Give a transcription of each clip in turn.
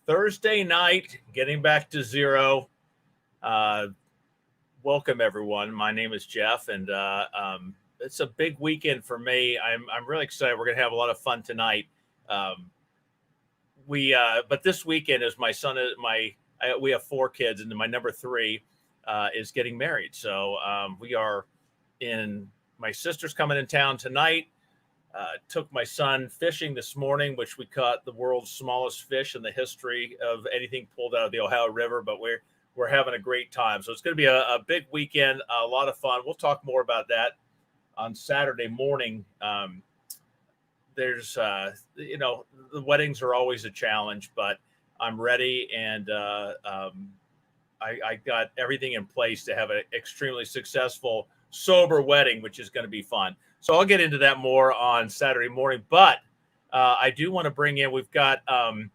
Thursday night, getting back to zero. Welcome everyone. My name is Jeff, and it's a big weekend for me. I'm really excited. We're gonna have a lot of fun tonight. But this weekend is my son. We have 4 kids, and my number 3 is getting married. So we are in. My sister's coming in town tonight. Took my son fishing this morning, which we caught the world's smallest fish in the history of anything pulled out of the Ohio River. But we're having a great time. So it's going to be a big weekend, a lot of fun. We'll talk more about that on Saturday morning. There's, the weddings are always a challenge, but I'm ready, and I got everything in place to have an extremely successful sober wedding, which is going to be fun. So I'll get into that more on Saturday morning, but I do want to bring in, we've got, I'm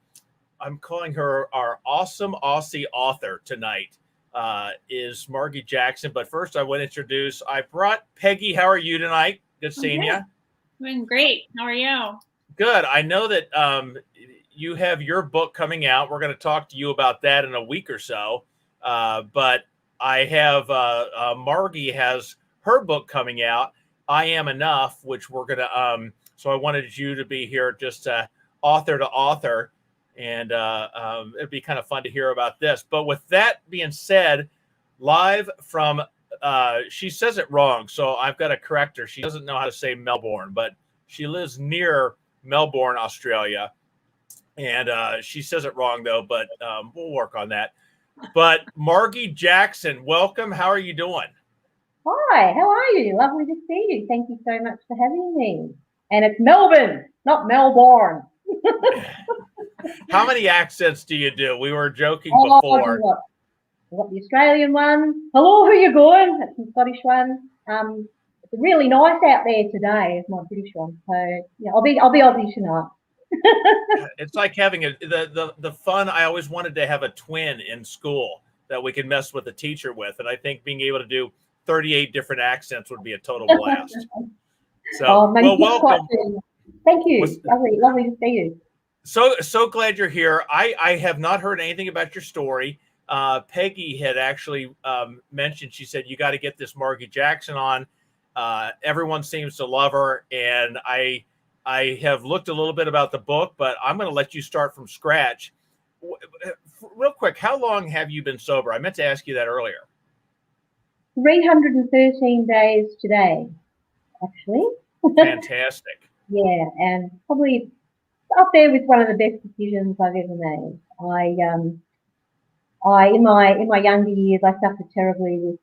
calling her our awesome Aussie author tonight, is Margy Jackson. But first I want to introduce, I brought Peggy. How are you tonight? Good seeing you. Doing great. How are you? Good. I know that you have your book coming out. We're going to talk to you about that in a week or so. But I have, Margy has her book coming out, I Am Enough, which we're going to, so I wanted you to be here just author to author, and it'd be kind of fun to hear about this. But with that being said, live from, she says it wrong, so I've got to correct her. She doesn't know how to say Melbourne, but she lives near Melbourne, Australia, and she says it wrong though, but we'll work on that. But Margy Jackson, welcome. How are you doing? Hi, how are you? Lovely to see you. Thank you so much for having me. And it's Melbourne, not Melbourne. How many accents do you do? We were joking before. We've got the Australian one. Hello, who you going? That's the Scottish one. It's really nice out there today, is my British one. So yeah, I'll be Aussie tonight. It's like having the fun. I always wanted to have a twin in school that we could mess with the teacher with, and I think being able to do 38 different accents would be a total blast. So, well, welcome. Thank you. Lovely to see you. So glad you're here. I have not heard anything about your story. Peggy had actually mentioned, she said, you got to get this Margy Jackson on. Everyone seems to love her. And I have looked a little bit about the book, but I'm going to let you start from scratch. Real quick, how long have you been sober? I meant to ask you that earlier. 313 days today, actually. Fantastic. Yeah, and probably up there with one of the best decisions I've ever made. I in my younger years, I suffered terribly with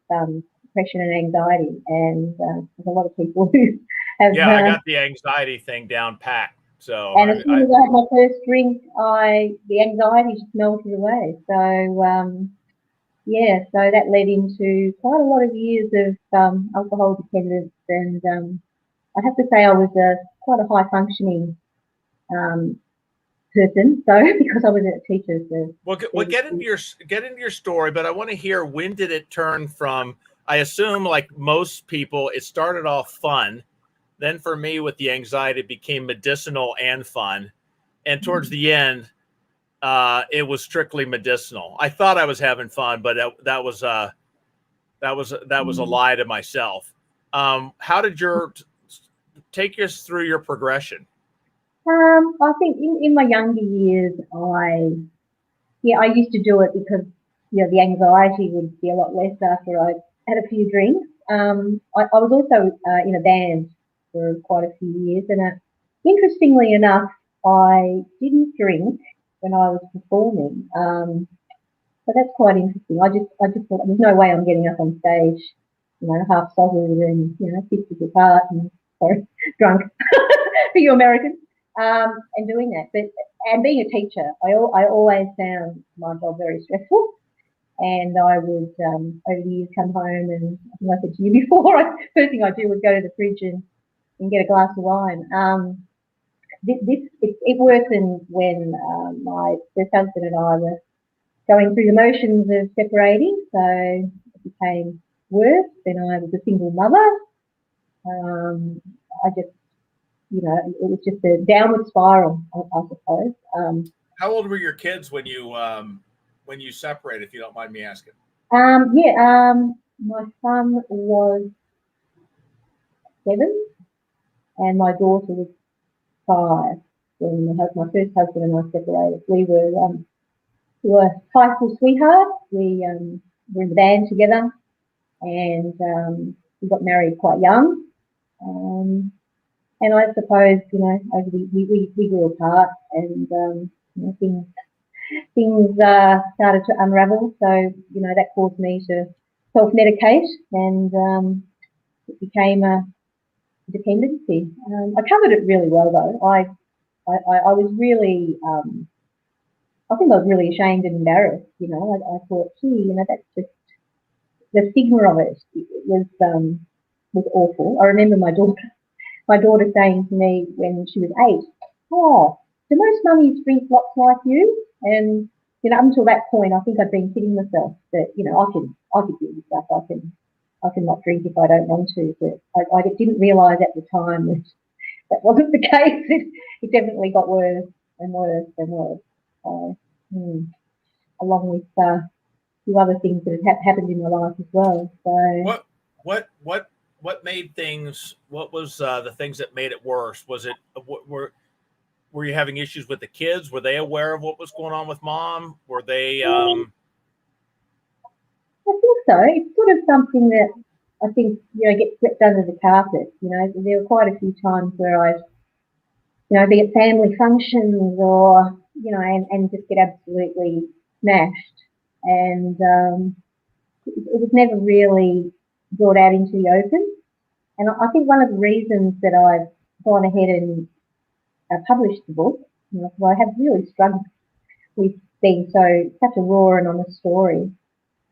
depression and anxiety, and there's a lot of people who have. Yeah, I got the anxiety thing down pat. So, and as soon as I had my first drink, the anxiety just melted away. So. Yeah, so that led into quite a lot of years of alcohol dependence, and I have to say I was quite a high functioning person. So because I was a teacher, so we'll get into your story, but I want to hear, when did it turn from? I assume, like most people, it started off fun. Then for me, with the anxiety, it became medicinal and fun, and towards the end, it was strictly medicinal. I thought I was having fun, but that was a lie to myself. How did take us through your progression? I think in my younger years, I used to do it because the anxiety would be a lot less after I had a few drinks. I was also in a band for quite a few years, and interestingly enough, I didn't drink when I was performing. So that's quite interesting. I just thought there's no way I'm getting up on stage, half sobered and 6 apart and drunk for you Americans, and doing that. And being a teacher, I always found my job very stressful. And I would over the years come home, and I think I said to you before, first thing I do was go to the fridge and get a glass of wine. It worsened when my first husband and I were going through the motions of separating, so it became worse. Then I was a single mother. I just, it was just a downward spiral, I suppose. How old were your kids when you separated, if you don't mind me asking? My son was 7 and my daughter was 5 when my first husband and I separated. We were high school sweethearts. We were in the band together, and we got married quite young. And I suppose, over we grew apart, and things started to unravel. So that caused me to self-medicate, and it became a dependency. I covered it really well, though. I was really, I think I was really ashamed and embarrassed. I thought, gee, that's just the stigma of it. It was awful. I remember my daughter saying to me when she was 8, "Oh, do most mummies drink lots like you?" And up until that point, I think I'd been kidding myself that I could do this stuff. I can not drink if I don't want to. But I didn't realise at the time that wasn't the case. It definitely got worse and worse and worse. So, along with a few other things that had happened in my life as well. So what made things? What was the things that made it worse? Was it were you having issues with the kids? Were they aware of what was going on with mom? Were they? I think so. It's sort of something that I think gets swept under the carpet. There were quite a few times where I'd be at family functions or and just get absolutely smashed, and it was never really brought out into the open. And I think one of the reasons that I've gone ahead and published the book, because I have really struggled with being such a raw and honest story.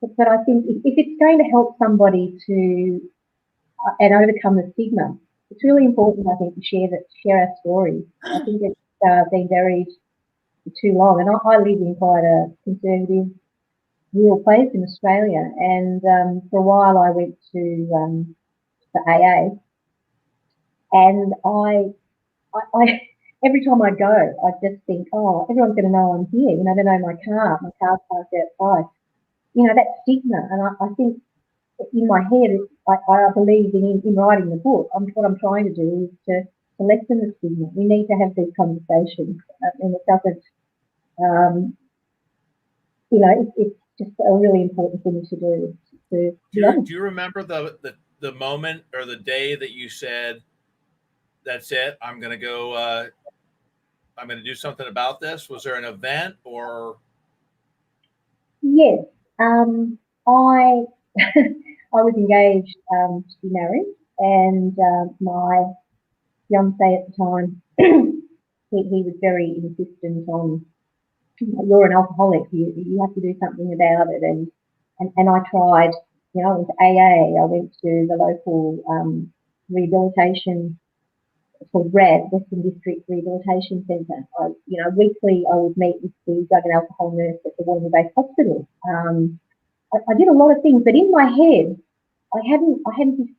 But I think if it's going to help somebody to and overcome the stigma, it's really important, I think, to share our stories. I think it's been buried for too long. And I live in quite a conservative rural place in Australia, and for a while I went to AA, and I every time I go, I just think, oh, everyone's going to know I'm here. They know my car's parked outside. That stigma, and I think in my head, I believe in writing the book. What I'm trying to do is to lessen the stigma. We need to have these conversations, and it doesn't. It's just a really important thing to do. Do you remember the moment or the day that you said, "That's it. I'm going to go. I'm going to do something about this"? Was there an event or? Yes, I I was engaged to be married, and my fiance at the time, he was very insistent on, you're an alcoholic, you have to do something about it, and I tried. I went to AA, I went to the local rehabilitation. It's called RAD, Western District Rehabilitation Centre. Weekly I would meet with the drug and alcohol nurse at the Waterloo-based hospital. I did a lot of things, but in my head, I hadn't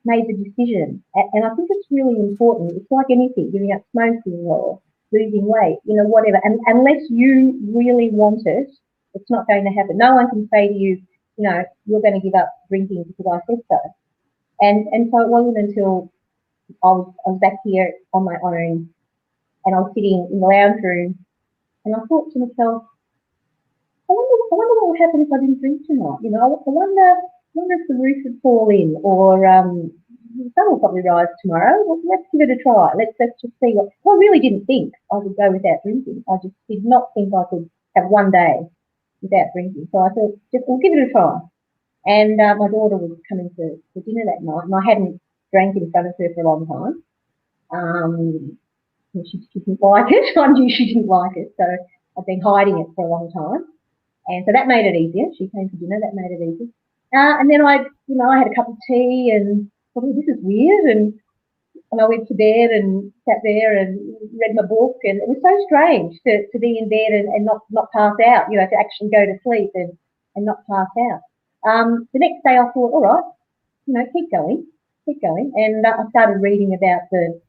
made the decision. And I think it's really important. It's like anything, giving up smoking or losing weight, whatever. And unless you really want it, it's not going to happen. No one can say to you, you're going to give up drinking because I said so. And so it wasn't until I was back here on my own, and I was sitting in the lounge room, and I thought to myself, I wonder what would happen if I didn't drink tonight. I wonder if the roof would fall in, or the sun will probably rise tomorrow. Well, let's give it a try. Let's just see what. Well, I really didn't think I could go without drinking. I just did not think I could have one day without drinking. So I thought, we'll give it a try. And my daughter was coming to dinner that night, and I hadn't drank in front of her for a long time. She didn't like it. I knew she didn't like it, so I've been hiding it for a long time. And so that made it easier. She came for dinner, that made it easier. And then I had a cup of tea and thought, oh, this is weird. And I went to bed and sat there and read my book. And it was so strange to be in bed and not pass out, to actually go to sleep and not pass out. The next day I thought, all right, keep going. And I started reading about the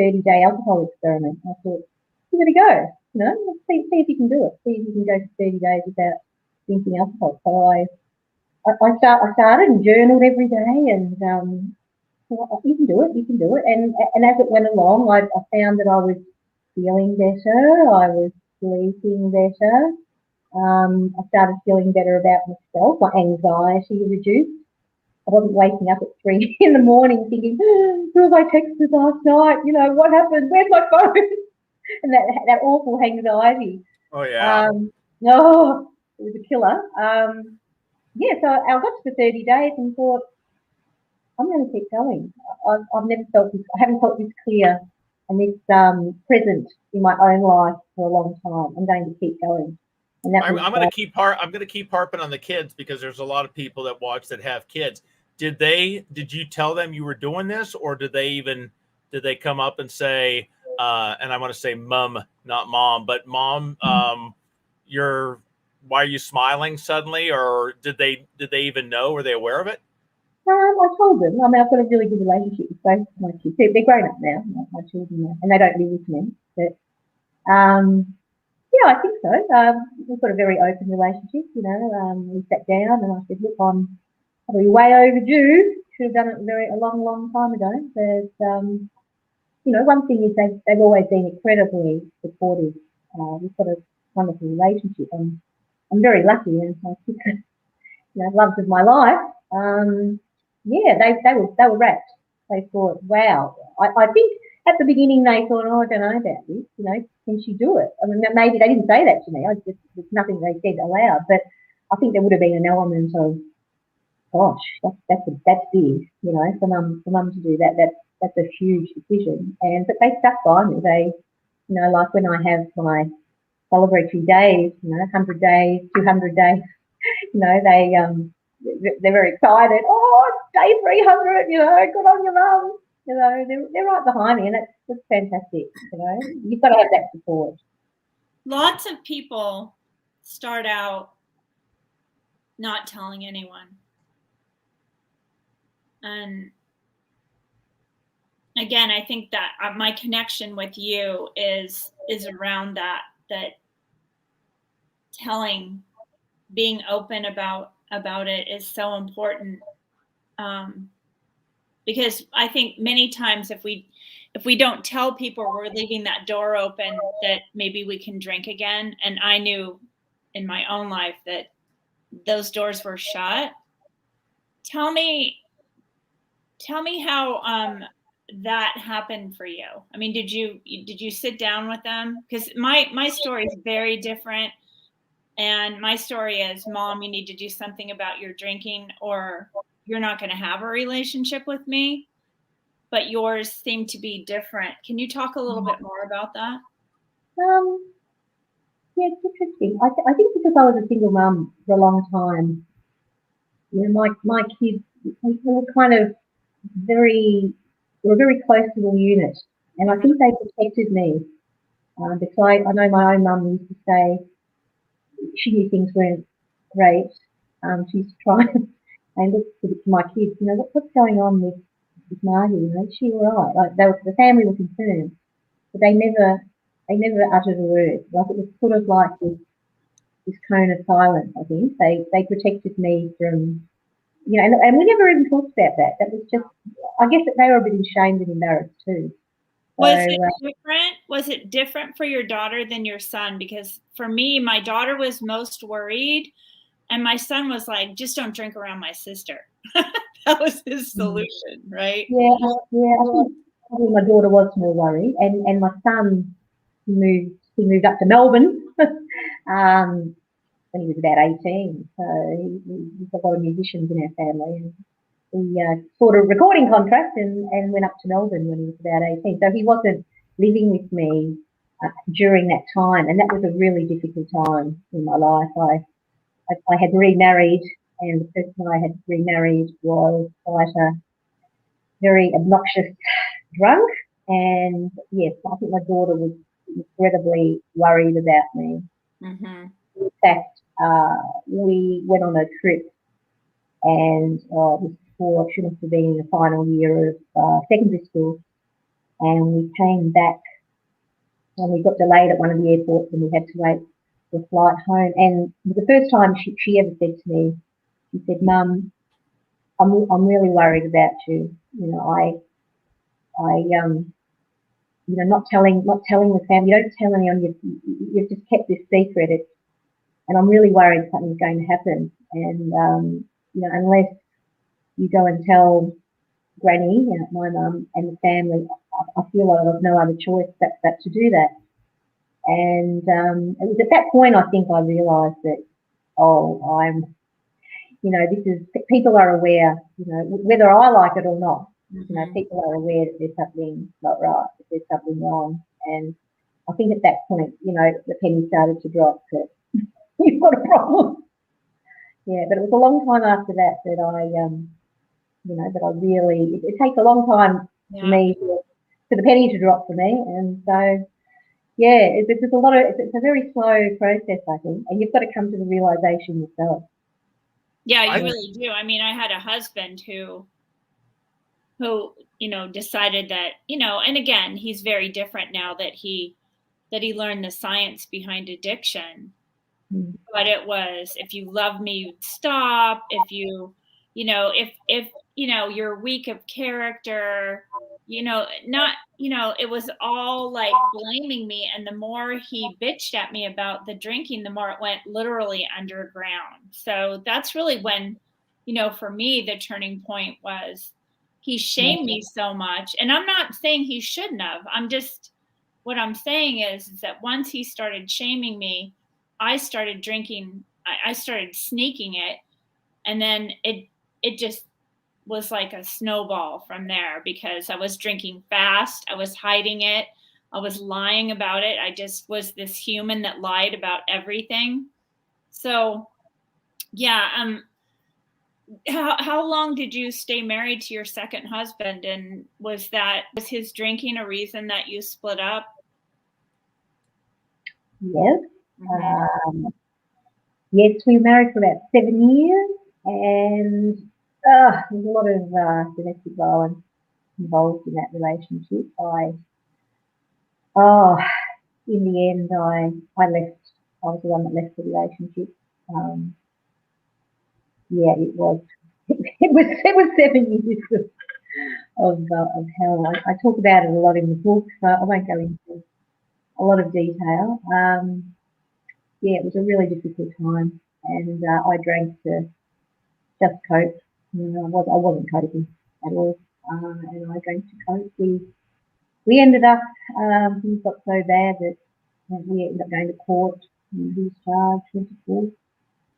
30-day alcohol experiment. I thought, give it a go. see if you can do it. See if you can go for 30 days without drinking alcohol. So I started and journaled every day, and you can do it. You can do it. And as it went along, I found that I was feeling better. I was sleeping better. I started feeling better about myself. My anxiety reduced. I wasn't waking up at 3 in the morning thinking, who have I texted last night? What happened? Where's my phone? And that awful anxiety. Oh yeah. No, it was a killer. So I got to the 30 days and thought, I'm going to keep going. I've never felt this. I haven't felt this clear and this present in my own life for a long time. I'm going to keep going. And that I'm going to keep harping on the kids, because there's a lot of people that watch that have kids. Did you tell them you were doing this, or did they come up and say, and I want to say mum, not mom, but mom, why are you smiling suddenly? Or did they even know? Were they aware of it? I told them. I mean, I've got a really good relationship with both my kids. They're grown up now, my children now, and they don't live with me. But I think so. We've got a very open relationship. We sat down and I said, look, I'm probably way overdue. Should have done it a long, long time ago. But one thing is they've always been incredibly supportive. We've got a wonderful relationship. I'm very lucky, and my kids, loves of my life. They were rapt. They thought, wow. I think at the beginning they thought, I don't know about this. Can she do it? I mean, maybe they didn't say that to me. It's nothing they said aloud. But I think there would have been an element of, gosh, that's big. For mum to do that. That's a huge decision. But they stuck by me. They, like when I have my celebratory days, 100 days, 200 days, they're very excited. Oh, day 300, good on your mum. They're right behind me, and that's fantastic. You've got to have that support. Lots of people start out not telling anyone. And again, I think that my connection with you is around that telling, being open about it is so important. Because I think many times if we don't tell people, we're leaving that door open that maybe we can drink again. And I knew in my own life that those doors were shut. Tell me how that happened for you. I mean, did you sit down with them? Because my story is very different. And my story is, Mom, you need to do something about your drinking, or you're not going to have a relationship with me. But yours seemed to be different. Can you talk a little bit more about that? Yeah, it's interesting. I think because I was a single mum for a long time, my kids, we were kind of very close little unit, and I think they protected me because I know my own mum used to say she knew things weren't great. She used to try and look to my kids, what's going on with Margie? Is she all right? Like the family were concerned, but they never uttered a word. Like it was sort of like this cone of silence. I think they protected me from, and we never even talked about that. That was just, I guess that they were a bit ashamed and embarrassed too. Was it different? Was it different for your daughter than your son? Because for me, my daughter was most worried, and my son was like, just don't drink around my sister. That was his solution, right? Yeah. I think probably my daughter was more worried, and my son he moved up to Melbourne when he was about 18. So he's a lot of musicians in our family, and he sort of recording contract and went up to Melbourne when he was about 18. So he wasn't living with me during that time, and that was a really difficult time in my life. I had remarried, and the person I had remarried was quite a very obnoxious drunk. And yes, I think my daughter was incredibly worried about me. Mm-hmm. In fact, we went on a trip, and this before she must have been in the final year of secondary school, and we came back and we got delayed at one of the airports, and we had to wait for a flight home. And the first time she ever said to me, she said, "Mum, I'm really worried about you. You know, you know, not telling the family. You don't tell anyone. You've just kept this secret. And I'm really worried something's going to happen. And you know, unless you go and tell Granny, you know, my mum and the family, I feel like I've no other choice but to do that." And it was at that point I think I realised that, you know, this is, people are aware, you know, whether I like it or not. You know, people are aware that there's something not right, that there's something wrong. And I think at that point, you know, the penny started to drop that you've got a problem. Yeah, but it was a long time after that I, you know, that I really, it takes a long time for me, for the penny to drop for me. And so, yeah, it's a lot of, it's a very slow process, I think, and you've got to come to the realisation yourself. Yeah, you really do. I mean, I had a husband who, you know, decided that, you know, and again, he's very different now that he learned the science behind addiction. But it was, if you love me, you'd stop. If you know, if you know, you're weak of character, you know, not, you know, it was all like blaming me. And the more he bitched at me about the drinking, the more it went literally underground. So that's really when, you know, for me, the turning point was he shamed me so much. And I'm not saying he shouldn't have. What I'm saying is that once he started shaming me, I started drinking. I started sneaking it, and then it just was like a snowball from there, because I was drinking fast, I was hiding it, I was lying about it. I just was this human that lied about everything. So, yeah. How long did you stay married to your second husband, and was his drinking a reason that you split up? Yes. Yes, we were married for about 7 years, and there's a lot of domestic violence involved in that relationship. In the end, I left. I was the one that left the relationship. Yeah, it was. It was 7 years of hell. I talk about it a lot in the book, so I won't go into a lot of detail. Yeah, it was a really difficult time, and I drank to just cope. You know, I wasn't coping at all, and I drank to cope. We ended up, things got so bad that we ended up going to court, and he was charged, went to court.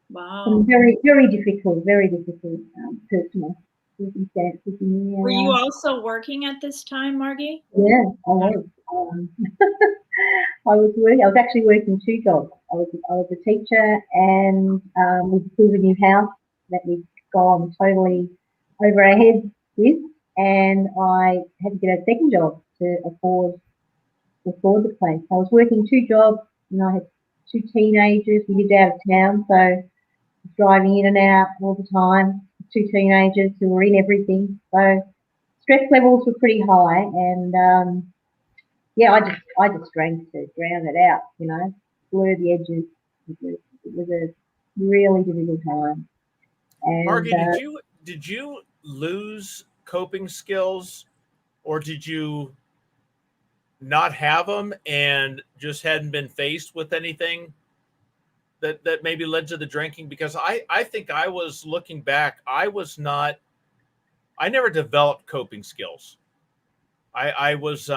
Wow. Some very, very difficult personal circumstances in there. Were you also working at this time, Margy? Yeah, I was. I was actually working two jobs. I was a teacher, and we built a new house that we'd gone totally over our heads with, and I had to get a second job to afford the place. I was working two jobs, and I had two teenagers. We lived out of town, so driving in and out all the time. Two teenagers who were in everything, so stress levels were pretty high, and yeah, I just drank to drown it out, you know, blur the edges. It was a really difficult time. And Margie, did you lose coping skills, or did you not have them and just hadn't been faced with anything that maybe led to the drinking? Because I think I was, looking back, I never developed coping skills. I was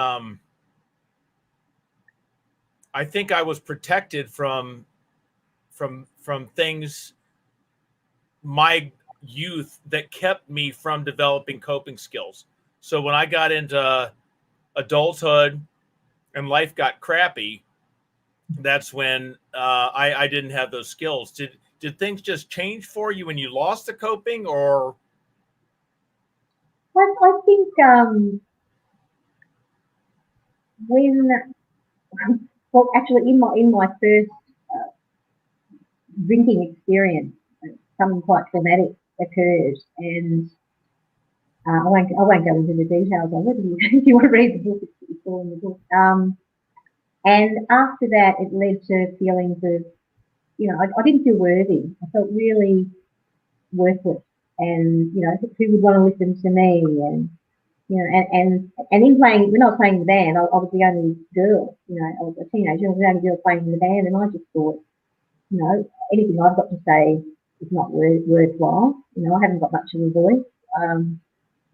I think I was protected from things, my youth, that kept me from developing coping skills. So when I got into adulthood and life got crappy, that's when I didn't have those skills. Did things just change for you when you lost the coping, or? I think well, actually, in my first drinking experience, something quite traumatic occurred, and I won't go into the details of it. If you want to read the book, it's all in the book. And after that, it led to feelings of, I didn't feel worthy. I felt really worthless. And, who would want to listen to me? And, and in playing, when I was playing in the band, I was the only girl, I was a teenager, I was the only girl playing in the band, and I just thought, anything I've got to say is not worthwhile. I haven't got much of a voice.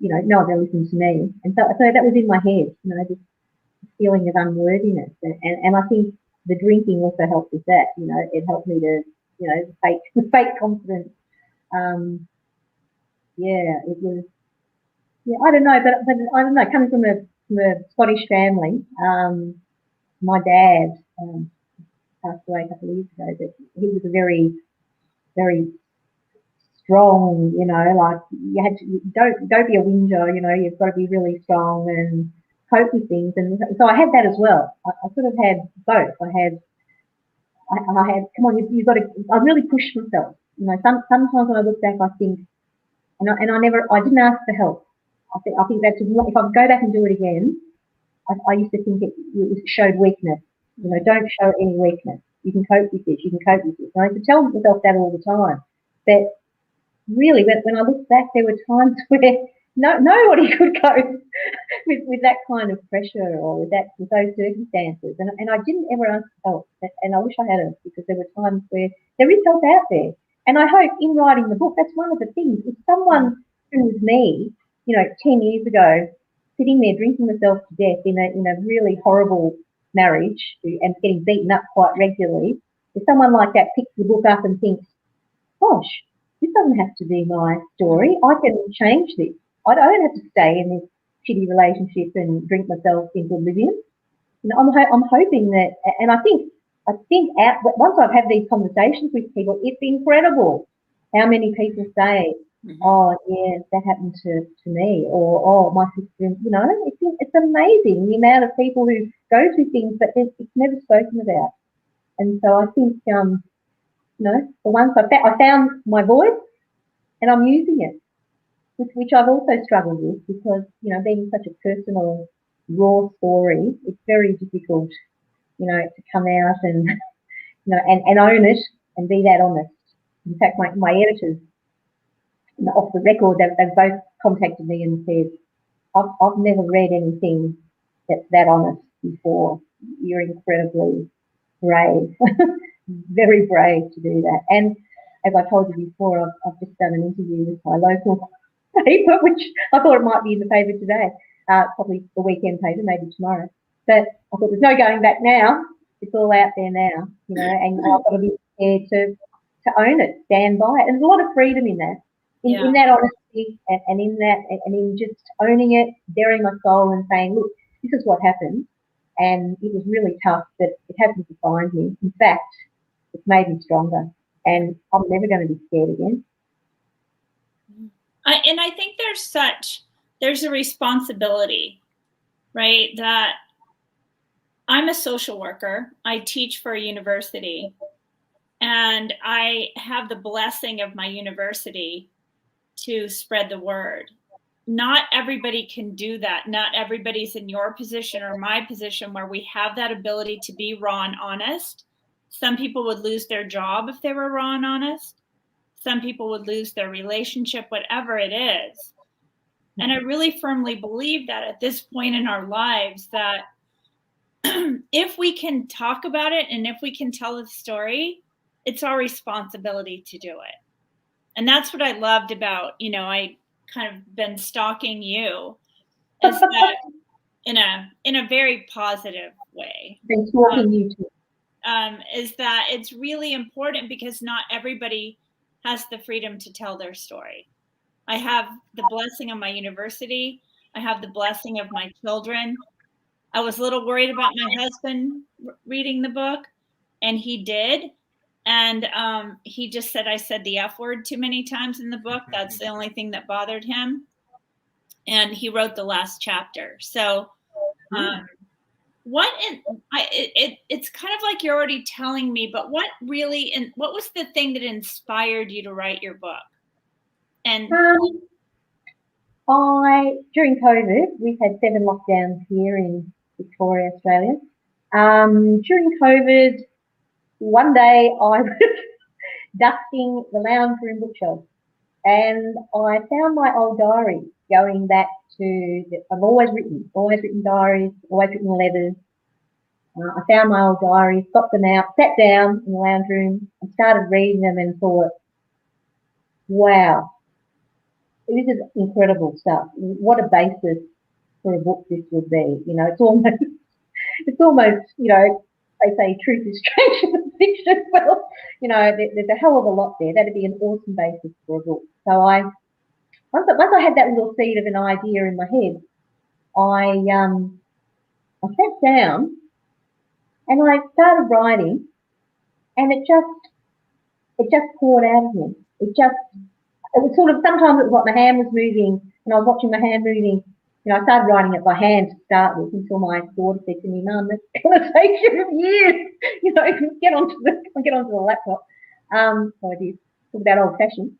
No one will listen to me. And so that was in my head, this feeling of unworthiness. And I think the drinking also helped with that. It helped me to, fake confidence. It was, I don't know, but I don't know, coming from a Scottish family, my dad passed away a couple of years ago, but he was a very, very strong, like don't be a whinger, you've got to be really strong and cope with things. And so I had that as well. I sort of had both. I had, come on, you've got to, I really pushed myself. Sometimes when I look back, I think, and I didn't ask for help. I think that's, if I go back and do it again, I used to think it showed weakness. Don't show any weakness. You can cope with this. You can cope with this. And I used to tell myself that all the time. But really, when I look back, there were times where nobody could cope with that kind of pressure or with those circumstances. And I didn't ever ask for help. And I wish I had, because there were times where there is help out there. And I hope in writing the book, that's one of the things. If someone who was me, 10 years ago, sitting there drinking myself to death in a really horrible marriage and getting beaten up quite regularly, if someone like that picks the book up and thinks, gosh, this doesn't have to be my story. I can change this. I don't have to stay in this shitty relationship and drink myself into oblivion. I'm hoping that, and I think once I've had these conversations with people, it's incredible how many people say, oh, yeah, that happened to me, or, oh, my sister, it's amazing the amount of people who go through things, but it's never spoken about. And so I think, for once I found my voice and I'm using it, which I've also struggled with because, being such a personal, raw story, it's very difficult, to come out and, and own it and be that honest. In fact, my editors, off the record, they've both contacted me and said, I've never read anything that's that honest before. You're incredibly brave, very brave to do that. And as I told you before, I've just done an interview with my local paper, which I thought it might be in the paper today, probably the weekend paper, maybe tomorrow. But I thought there's no going back now. It's all out there now, and I've got to be prepared to own it, stand by it. And there's a lot of freedom in that. In that honesty and in that and in just owning it, bearing my soul and saying, look, this is what happened, and it was really tough, but it hasn't defined me. In fact, it's made me stronger, and I'm never going to be scared again. I think there's a responsibility, right? That I'm a social worker. I teach for a university, and I have the blessing of my university to spread the word. Not everybody can do that. Not everybody's in your position or my position where we have that ability to be raw and honest. Some people would lose their job if they were raw and honest. Some people would lose their relationship, whatever it is. And I really firmly believe that at this point in our lives, that if we can talk about it and if we can tell the story, it's our responsibility to do it. And that's what I loved about, I kind of been stalking you, is that in a very positive way. Been stalking you too. Is that it's really important because not everybody has the freedom to tell their story. I have the blessing of my university. I have the blessing of my children. I was a little worried about my husband reading the book, and he did. And he just said I said the F word too many times in the book. That's the only thing that bothered him. And he wrote the last chapter. So it's kind of like you're already telling me, but what was the thing that inspired you to write your book? And during COVID, we've had 7 lockdowns here in Victoria, Australia. During COVID, one day I was dusting the lounge room bookshelf, and I found my old diary going back to, I've always written diaries, always written letters. I found my old diaries, got them out, sat down in the lounge room and started reading them and thought, wow, this is incredible stuff. What a basis for a book this would be. You know, it's almost, you know, they say truth is stranger than fiction. Well, you know, there's a hell of a lot there. That'd be an awesome basis for a book. So once I had that little seed of an idea in my head, I sat down and I started writing, and it just poured out of me. It was sort of, sometimes it was like my hand was moving and I was watching my hand moving. You know, I started writing it by hand to start with until my daughter said to me, Mum, that's going to take you years. You know, get onto the laptop. So I did. Talk about old fashioned.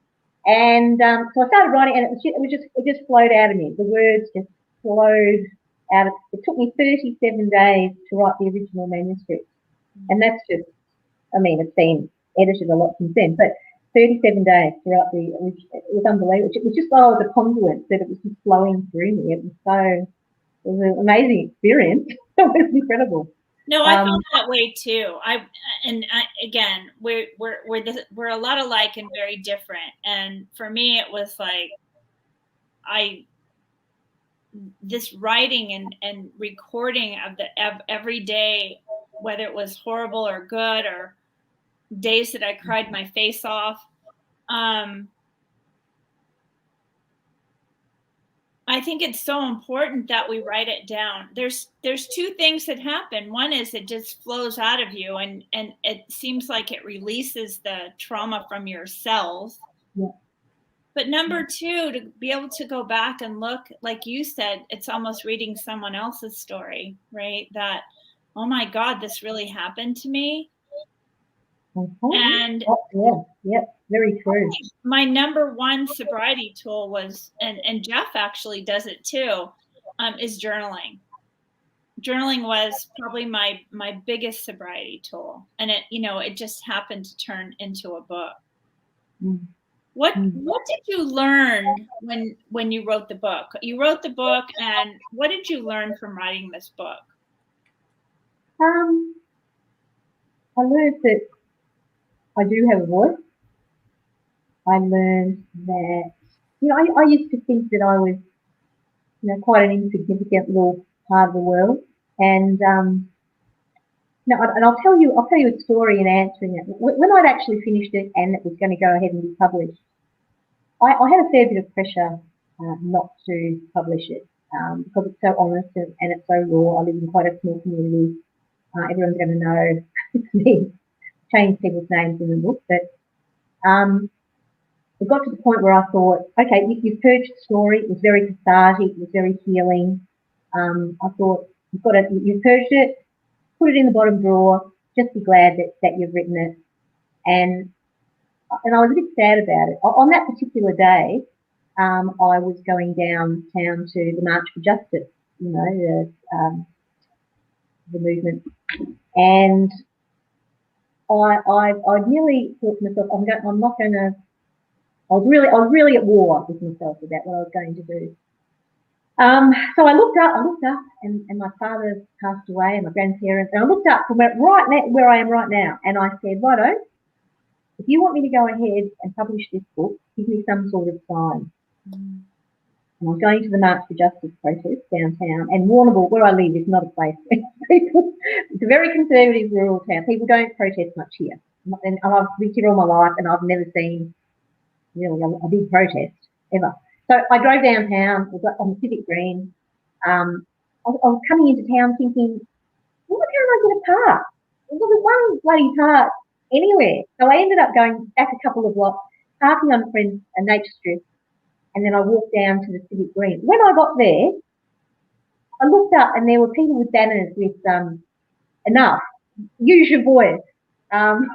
And so I started writing, and it just flowed out of me. The words just flowed out. It took me 37 days to write the original manuscript, and that's just, I mean, it's been edited a lot since then, but 37 days to write it was unbelievable. It was just the conduit that it was just flowing through me. It was an amazing experience. It was incredible. No, I felt that way too. Again, we're a lot alike and very different. And for me, it was like this writing and recording of every day, whether it was horrible or good or days that I cried my face off. I think it's so important that we write it down. There's two things that happen. One is it just flows out of you, and it seems like it releases the trauma from your cells. Yeah. But number two, to be able to go back and look, like you said, it's almost reading someone else's story, right? That, oh my God, this really happened to me. Okay. And very true. My number one sobriety tool was, and Jeff actually does it too, is journaling. Journaling was probably my biggest sobriety tool, and it just happened to turn into a book. What did you learn when you wrote the book? You wrote the book, and what did you learn from writing this book? I learned that I do have a voice. I learned that, I used to think that I was, quite an insignificant little part of the world. And, and I'll tell you a story in answering it. When I'd actually finished it and it was going to go ahead and be published, I had a fair bit of pressure not to publish it because it's so honest and it's so raw. I live in quite a small community. Everyone's going to know it's me. Change people's names in the book, but it got to the point where I thought, okay, you've purged the story. It was very cathartic. It was very healing. I thought, you've purged it, put it in the bottom drawer. Just be glad that you've written it. And I was a bit sad about it. On that particular day, I was going downtown to the March for Justice, the movement, and I nearly thought to myself, I'm not going to. I was really at war with myself about what I was going to do. So I looked up, and my father passed away, and my grandparents, and I looked up from where I am right now, and I said, righto, if you want me to go ahead and publish this book, give me some sort of sign. And I was going to the March for Justice protest downtown, and Warrnambool, where I live, is not a place where people, it's a very conservative rural town. People don't protest much here. And I've lived here all my life, and I've never seen really a big protest ever. So I drove downtown, was on the Civic Green. I was coming into town thinking, where can I get a park? There was one bloody park anywhere. So I ended up going back a couple of blocks, parking on a nature strip, and then I walked down to the Civic Green. When I got there, I looked up and there were people with banners with enough, use your voice. I'm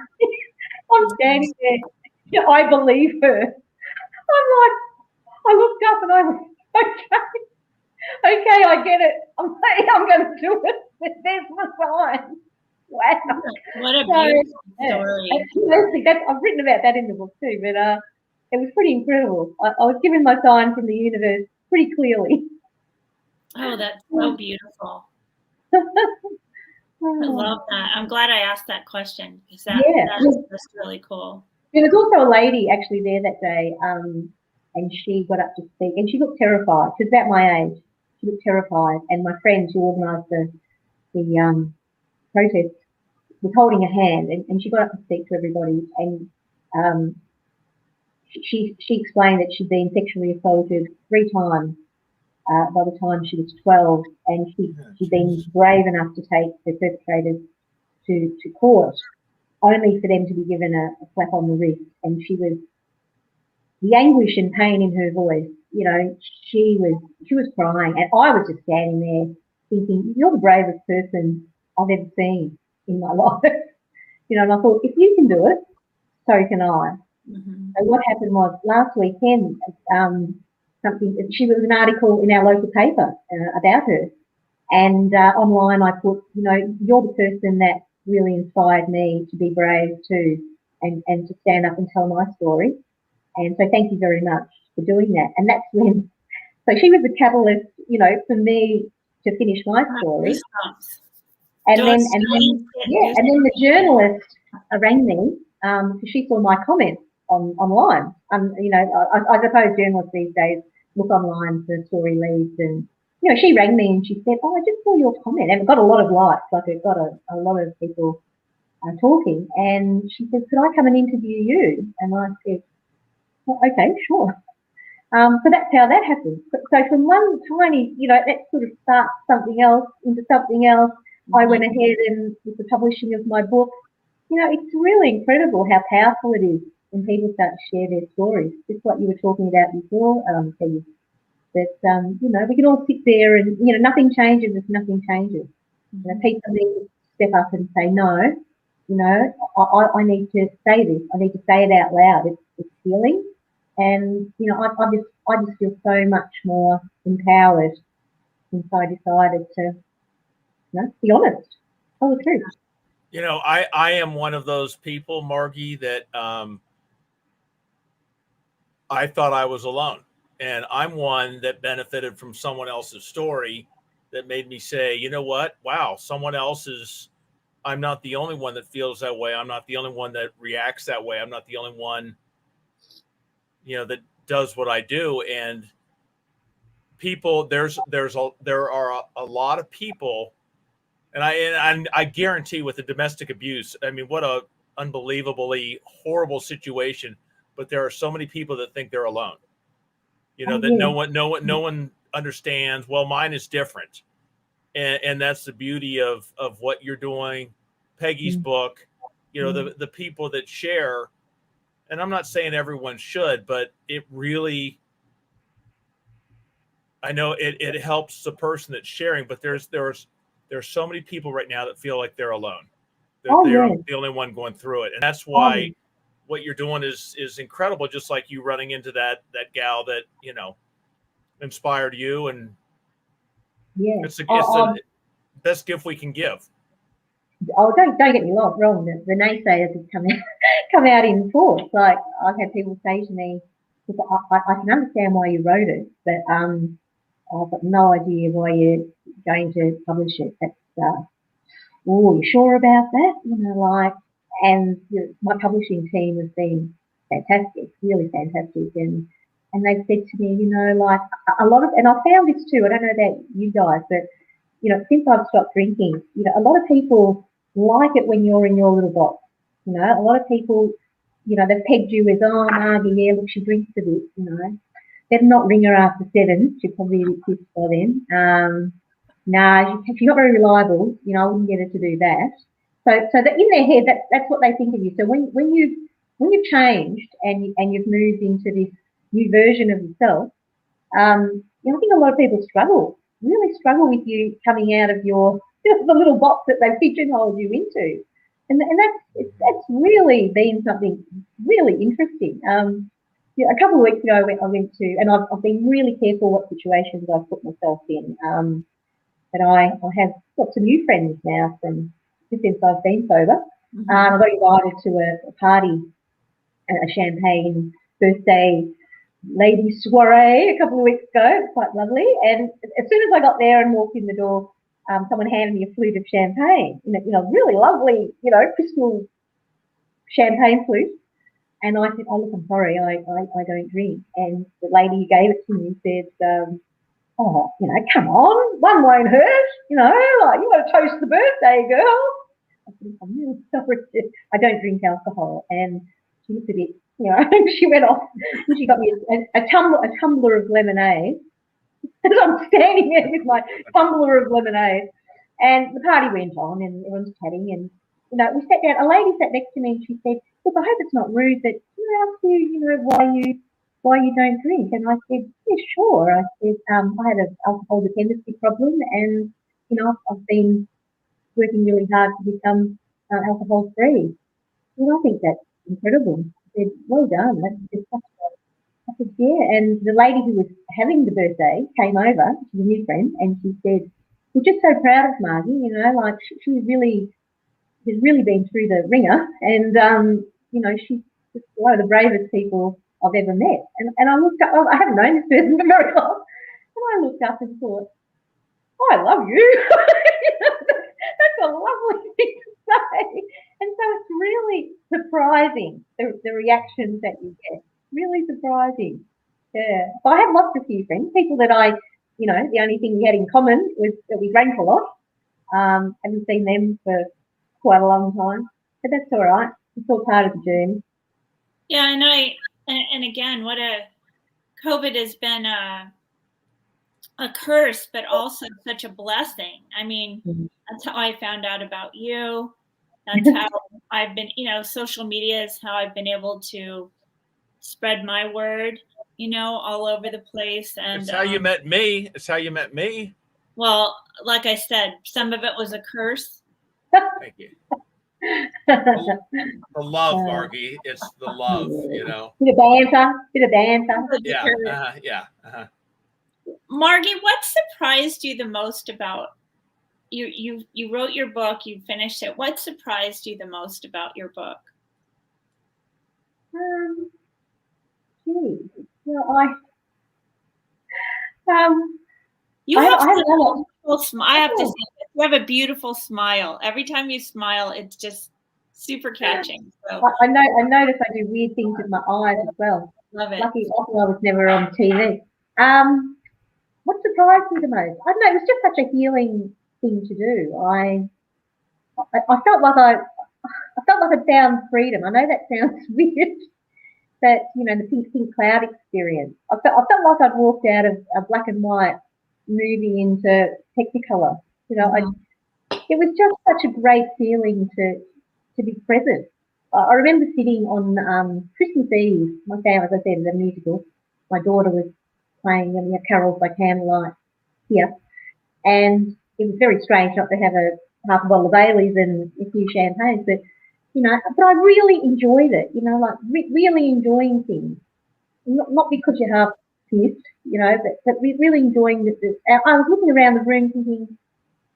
standing there, I believe her. I looked up and I was, okay, I get it. I'm going to do it. There's my sign. Wow. What a So, beautiful yeah. story. Honestly, I've written about that in the book too, but it was pretty incredible. I was given my sign from the universe pretty clearly. Oh, that's so beautiful. I love that. I'm glad I asked that question because that is just really cool. There was also a lady actually there that day, and she got up to speak, and she looked terrified. She was about my age. She looked terrified, and my friend who organised the protest was holding her hand, and she got up to speak to everybody, and she explained that she'd been sexually assaulted 3 times by the time she was 12, and she'd been brave enough to take the perpetrators to court, only for them to be given a slap on the wrist. And she was, the anguish and pain in her voice, you know, she was crying, and I was just standing there thinking, you're the bravest person I've ever seen in my life. You know, and I thought, if you can do it, so can I. Mm-hmm. So what happened was last weekend, she was an article in our local paper about her, and online I put, you know, you're the person that really inspired me to be brave too, and to stand up and tell my story. And so thank you very much for doing that. And that's when, so she was the catalyst, you know, for me to finish my story. And then the journalist rang me because she saw my comments online. You know, I suppose journalists these days look online for story leads, and you know, she rang me and she said, "Oh, I just saw your comment," and it got a lot of likes. Like it got a lot of people talking. And she said, "Could I come and interview you?" And I said, well, "Okay, sure." So that's how that happened. So from one tiny, you know, let's sort of start something else into something else. I went ahead and with the publishing of my book. You know, it's really incredible how powerful it is when people start to share their stories. Just what you were talking about before, Peggy. That, you know, we can all sit there and, you know, nothing changes if nothing changes. You know, people need to step up and say, no, you know, I need to say this. I need to say it out loud. It's healing. And, you know, I just feel so much more empowered since I decided to, you know, be honest, tell the truth. You know, I am one of those people, Margy, that I thought I was alone. And I'm one that benefited from someone else's story that made me say, you know what? Wow, someone else is, I'm not the only one that feels that way. I'm not the only one that reacts that way. I'm not the only one, you know, that does what I do. And people, there are a lot of people, and I guarantee with the domestic abuse, I mean, what a unbelievably horrible situation. But there are so many people that think they're alone. You know, that no one understands. Well, mine is different, and that's the beauty of what you're doing. Peggy's book, you know, the people that share, and I'm not saying everyone should, but it really, I know it helps the person that's sharing. But there's so many people right now that feel like they're alone. They're the only one going through it, and that's why what you're doing is incredible. Just like you running into that gal that, you know, inspired you, and it's the best gift we can give. Oh, don't get me wrong. The naysayers have come out in force. Like I've had people say to me, I can understand why you wrote it, but I've got no idea why you're going to publish it. That's you sure about that? You know, like, and you know, my publishing team has been fantastic, really fantastic, and they've said to me, you know, like a lot of, and I found this too. I don't know about you guys, but you know, since I've stopped drinking, you know, a lot of people like it when you're in your little box. You know, a lot of people, you know, they've pegged you as, oh, Margy, yeah, look, she drinks a bit, you know. Better not ring her after 7. She'll probably be pissed by then. She's not very reliable. You know, I wouldn't get her to do that. So that in their head, that's what they think of you. So when you've changed and you've moved into this new version of yourself, you know, I think a lot of people really struggle with you coming out of your the little box that they've pigeonholed you into, and that's really been something really interesting. Yeah, a couple of weeks ago, I went to, and I've been really careful what situations I've put myself in. But I have got some new friends now since I've been sober. Mhm. I got invited to a party, a champagne birthday lady soiree a couple of weeks ago. It was quite lovely. And as soon as I got there and walked in the door, someone handed me a flute of champagne, really lovely, crystal champagne flute. And I said, oh, look, I'm sorry, I don't drink. And the lady who gave it to me said, oh, come on, one won't hurt, you got to toast the birthday, girl. I said, I'm really sorry. I don't drink alcohol. And she looked a bit, she went off and she got me a tumbler of lemonade. And I'm standing there with my tumbler of lemonade. And the party went on and everyone's chatting. And, we sat down. A lady sat next to me and she said, look, I hope it's not rude, but can I ask you, why you don't drink? And I said, yeah, sure. I said, I had an alcohol dependency problem and, I've been working really hard to become alcohol free. And I think that's incredible. I said, well done. I said, yeah. And the lady who was having the birthday came over, she's a new friend, and she said, we're just so proud of Margy, like she's really been through the ringer and, she's just one of the bravest people I've ever met. And I looked up, I haven't known this person for very long, and I looked up and thought, oh, I love you. That's a lovely thing to say. And so it's really surprising, the reactions that you get. Really surprising. Yeah. So I have lots of few friends, people that the only thing we had in common was that we drank a lot. Haven't seen them for quite a long time, but that's all right. It's all part of the journey. Yeah, and again, COVID has been a curse, but also such a blessing. I mean, that's how I found out about you. That's how I've been, social media is how I've been able to spread my word, all over the place. And it's how you met me. It's how you met me. Well, like I said, some of it was a curse. Thank you. The love, Margy. It's the love, Bit of banter. Yeah. Yeah. Margy, what surprised you the most about you wrote your book, you finished it. What surprised you the most about your book? You have I have to say, you have a beautiful smile. Every time you smile, it's just super catching. So I notice I do weird things with my eyes as well. Love it. Lucky I was never on TV. What surprised me the most? I don't know. It was just such a healing thing to do. I felt like I found freedom. I know that sounds weird, but the pink cloud experience. I felt like I'd walked out of a black and white movie into Technicolor. It was just such a great feeling to be present. I remember sitting on Christmas Eve. My family, as I said, is a musical. My daughter was playing carols by candlelight here, and it was very strange not to have a half a bottle of Baileys and a few champagnes, but but I really enjoyed it. Really enjoying things, not because you're half pissed, but really enjoying it. I was looking around the room thinking,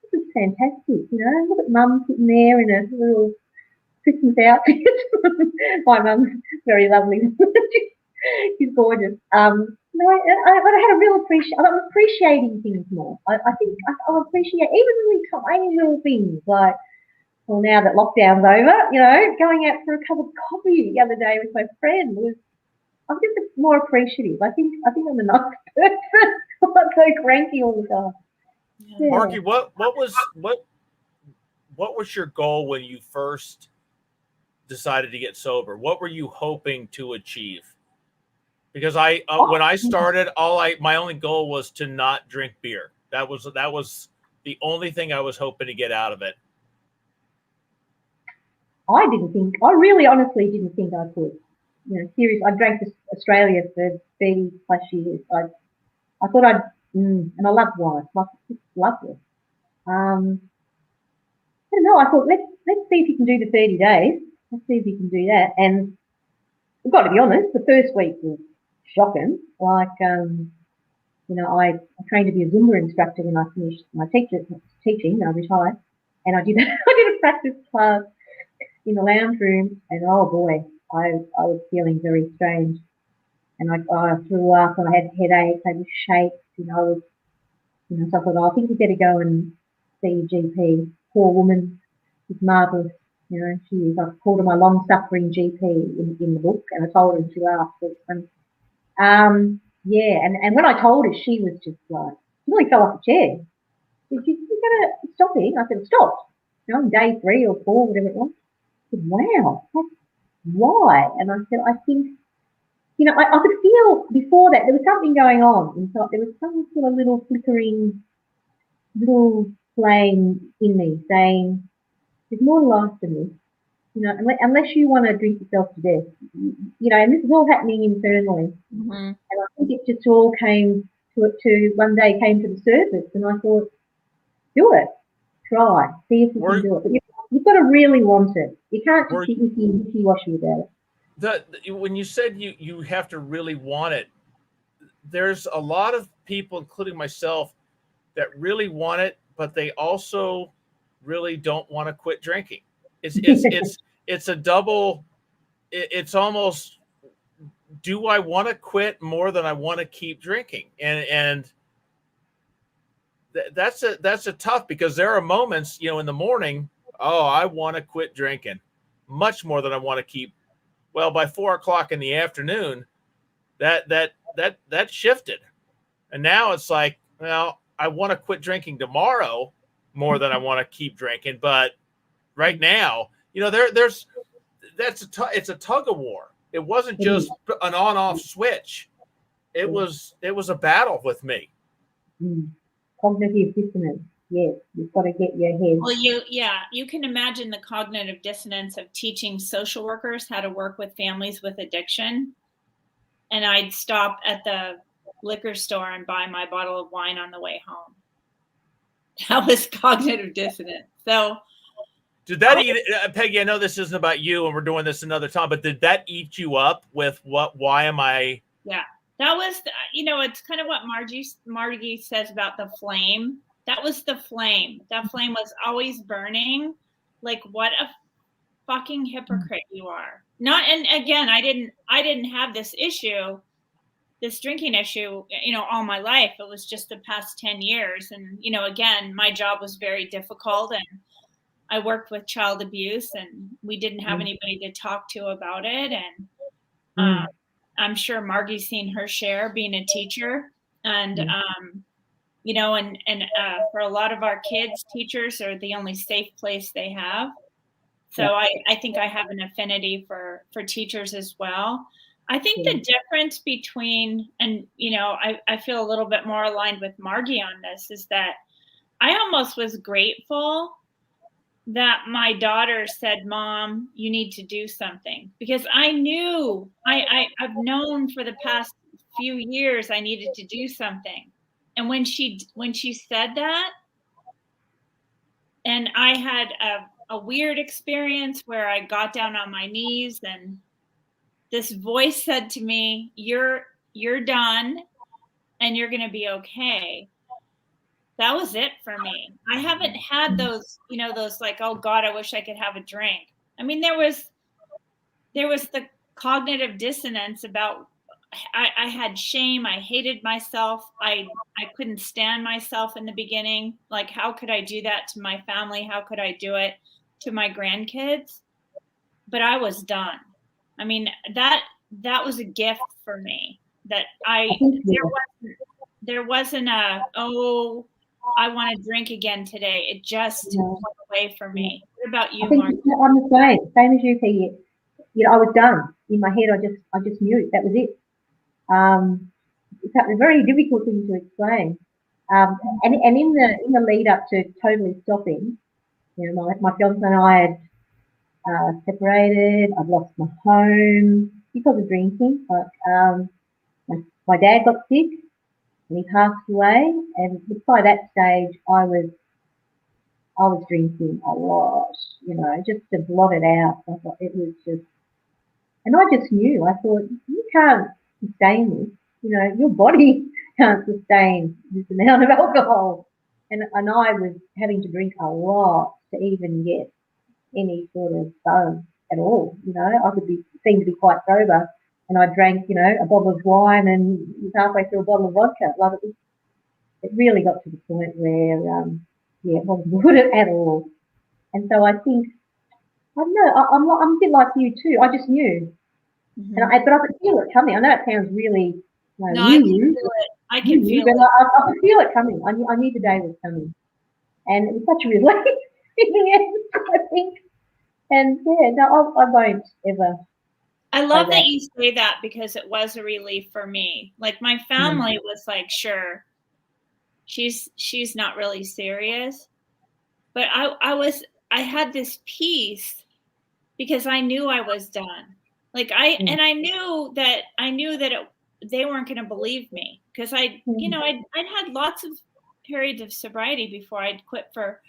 this is fantastic. Look at Mum sitting there in a little Christmas outfit. My mum's very lovely. She's gorgeous. I had a real I'm appreciating things more. I think I'll appreciate even really tiny little things like, well, now that lockdown's over, going out for a cup of coffee the other day with my friend I'm just more appreciative. I think I'm a nice person. I'm not so cranky all the time. Yeah. Margy, what was your goal when you first decided to get sober? What were you hoping to achieve? Because when I started, my only goal was to not drink beer. That was the only thing I was hoping to get out of it. I really honestly didn't think I could. Seriously, I drank to Australia for 30 plus years. I thought and I loved wine. It's lovely. I don't know. I thought let's see if you can do the 30 days. Let's see if you can do that. And I've got to be honest, the first week was shocking. I trained to be a Zumba instructor when I finished my teaching. I retired, and I did a practice class in the lounge room, and oh boy, I was feeling very strange, and I threw up, and I had headaches, I had shakes, I was, so I thought, I think you better go and see your GP. Poor woman, she's marvellous, she is. I called her my long-suffering GP in the book, and I told her, and she laughed. And when I told her, she was just like, she nearly fell off the chair. She said, "You gotta stop it." I said, "Stop." On day 3 or 4, whatever it was. I said, "Wow, why?" And I said, "I think, I could feel before that there was something going on inside. There was some sort of little flickering, little flame in me saying, there's more to life than this. Unless you want to drink yourself to death, and this is all happening internally." Mm-hmm. And I think it just all came one day came to the surface, and I thought, do it, try, see if you can do it. But you've got to really want it. You can't just be wishy-washy about it. When you said you have to really want it, there's a lot of people, including myself, that really want it, but they also really don't want to quit drinking. It's a double. It's almost, do I want to quit more than I want to keep drinking? And that's a tough, because there are moments, in the morning, oh, I want to quit drinking much more than I want to keep. Well, by 4 o'clock in the afternoon, that shifted. And now it's like, well, I want to quit drinking tomorrow more than I want to keep drinking. But right now, it's a tug of war. It wasn't just an on-off switch. It was a battle with me. Cognitive dissonance. Yes, you've got to get your head. Well, you can imagine the cognitive dissonance of teaching social workers how to work with families with addiction. And I'd stop at the liquor store and buy my bottle of wine on the way home. That was cognitive dissonance. So did that eat, Peggy, I know this isn't about you and we're doing this another time, but did that eat you up with why am I? Yeah, that was, it's kind of what Margy says about the flame. That was the flame. That flame was always burning. Like, what a fucking hypocrite you are. And again, I didn't have this drinking issue, all my life. It was just the past 10 years. And, again, my job was very difficult, and I worked with child abuse, and we didn't have anybody to talk to about it. And I'm sure Margy's seen her share being a teacher, and, for a lot of our kids, teachers are the only safe place they have. So I think I have an affinity for teachers as well. I think the difference between, and, I feel a little bit more aligned with Margy on this, is that I almost was grateful that my daughter said, "Mom, you need to do something," because I knew, I've known for the past few years I needed to do something. And when she said that, and I had a weird experience where I got down on my knees, and this voice said to me, you're done and you're going to be okay. That was it for me. I haven't had those, those like, oh God, I wish I could have a drink. I mean, there was the cognitive dissonance about, I had shame. I hated myself. I couldn't stand myself in the beginning. Like, how could I do that to my family? How could I do it to my grandkids? But I was done. I mean, that was a gift for me, that there wasn't a, oh, I want to drink again today. It just went away for me. What about you, Mark? I'm the same as you, Peggy. I was done. In my head, I just knew that was it. It's a very difficult thing to explain. And in the lead up to totally stopping, my fiance and I had separated. I'd lost my home because of drinking. My dad got sick and he passed away. And by that stage, I was drinking a lot, just to blot it out. I thought it was just, and I just knew. I thought, you can't sustain this. Your body can't sustain this amount of alcohol. And I was having to drink a lot to even get any sort of buzz at all. I could seem to be quite sober, and I drank, a bottle of wine and was halfway through a bottle of vodka. Like it really got to the point where, it wasn't good at all. And so I think, I don't know, I'm a bit like you too. I just knew. Mm-hmm. But I could feel it coming. I know it sounds really no, I can feel it. I can feel it. I could feel it coming. I knew the day was coming. And it was such a relief in the end, I think. And yeah, no, I won't ever. I love that you say that, because it was a relief for me. Like, my family was like, sure, she's not really serious. But I had this peace because I knew I was done. Like and I knew that they weren't going to believe me, because I'd had lots of periods of sobriety before. I'd quit for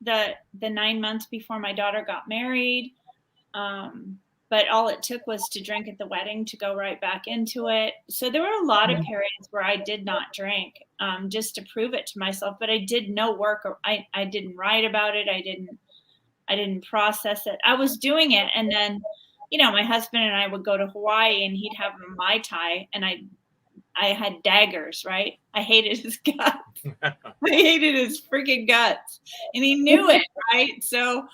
the 9 months before my daughter got married. But all it took was to drink at the wedding to go right back into it. So there were a lot of periods where I did not drink, just to prove it to myself. But I did no work. I didn't write about it. I didn't process it. I was doing it, and then, my husband and I would go to Hawaii, and he'd have a Mai Tai, and I had daggers, right? I hated his guts. I hated his freaking guts, and he knew it, right? So,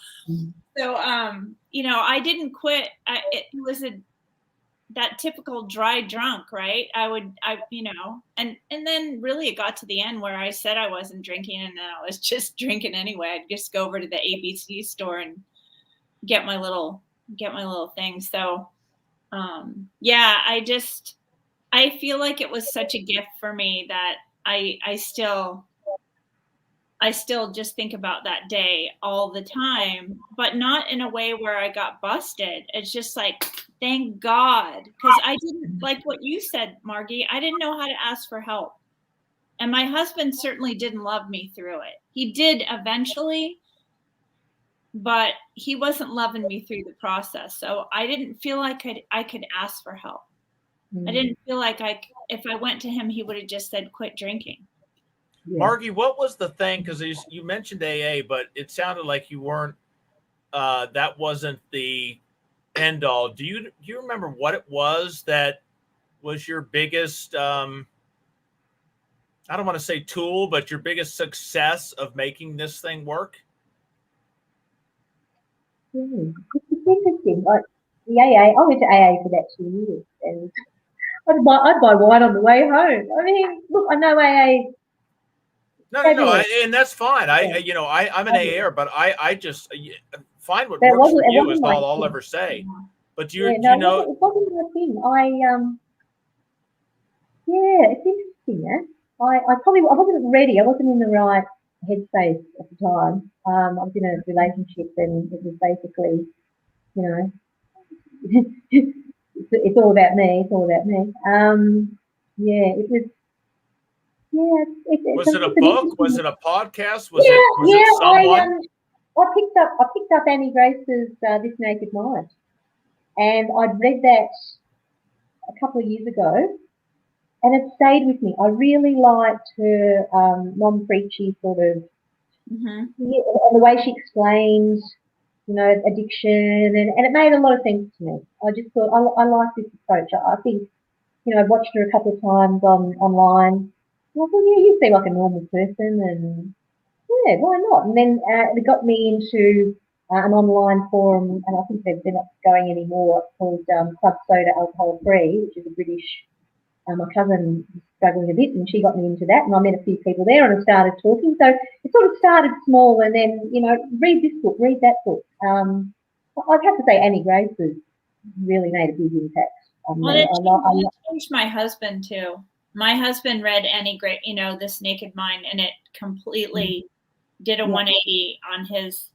I didn't quit. It was that typical dry drunk, right? And then really it got to the end where I said I wasn't drinking, and then I was just drinking anyway. I'd just go over to the ABC store and get my little thing. So, I feel like it was such a gift for me that I still just think about that day all the time, but not in a way where I got busted. It's just like, thank God. Because I didn't, like what you said, Margy, I didn't know how to ask for help. And my husband certainly didn't love me through it. He did eventually, but he wasn't loving me through the process. So I didn't feel like I could ask for help. I didn't feel like if I went to him, he would have just said, quit drinking. Yeah. Margy, what was the thing? Because you mentioned AA, but it sounded like you weren't. That wasn't the end all. Do you remember what it was that was your biggest? I don't want to say tool, but your biggest success of making this thing work? It's interesting. The AA, I went to AA for about 2 years, and I'd buy wine on the way home. I mean, look, I know AA. No, and that's fine. I'm an AAer, but I just find what works for you is all I'll ever say. But do you know? It wasn't my thing. It's interesting. I wasn't ready. I wasn't in the right headspace at the time. I was in a relationship, and it was basically, it's all about me. It's all about me. It was. Yeah, Was it a book? Was it a podcast? Was it someone? I picked up Annie Grace's This Naked Mind, and I'd read that a couple of years ago, and it stayed with me. I really liked her non-preachy sort of, and the way she explained, addiction, and it made a lot of sense to me. I just thought I like this approach. I think, I've watched her a couple of times online. And I thought, you seem like a normal person, and why not? And then it got me into an online forum, and I think they're not going anymore, called Club Soda Alcohol Free, which is a British. My cousin was struggling a bit, and she got me into that, and I met a few people there, and I started talking. So it sort of started small, and then, read this book, read that book. I'd have to say Annie Grace has really made a big impact on me. It changed my husband too. My husband read Annie Grace, This Naked Mind, and it completely did a 180 on his,